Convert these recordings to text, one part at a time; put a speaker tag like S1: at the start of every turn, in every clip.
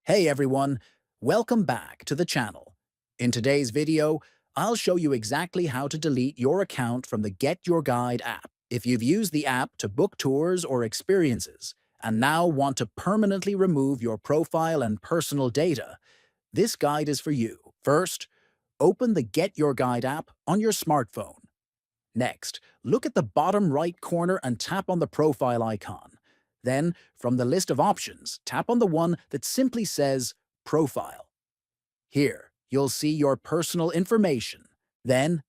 S1: Hey everyone, welcome back to the channel. In today's video, I'll show you exactly how to delete your account from the Get Your Guide app. If you've used the app to book tours or experiences and now want to permanently remove your profile and personal data, this guide is for you. First, open the Get Your Guide app on your smartphone. Next, look at the bottom right corner and tap on the profile icon. Then, from the list of options, tap on the one that simply says Profile. Here, you'll see your personal information. Then,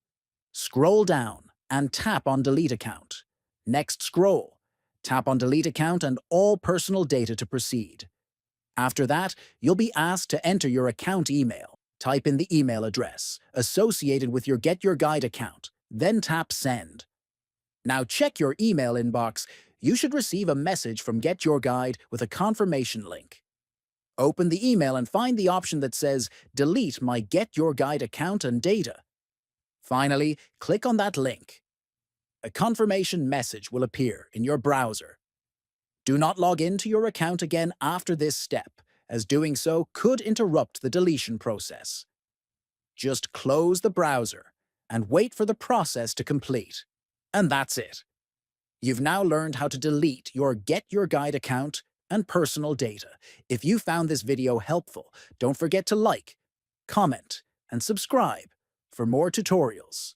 S1: scroll down and tap on Delete Account. Next scroll. Tap on Delete Account and all personal data to proceed. After that, you'll be asked to enter your account email. Type in the email address associated with your Get Your Guide account, then tap Send. Now check your email inbox. You should receive a message from Get Your Guide with a confirmation link. Open the email and find the option that says Delete my Get Your Guide account and data. Finally, click on that link. A confirmation message will appear in your browser. Do not log into your account again after this step, as doing so could interrupt the deletion process. Just close the browser and wait for the process to complete. And that's it. You've now learned how to delete your Get Your Guide account and personal data. If you found this video helpful, don't forget to like, comment, and subscribe for more tutorials.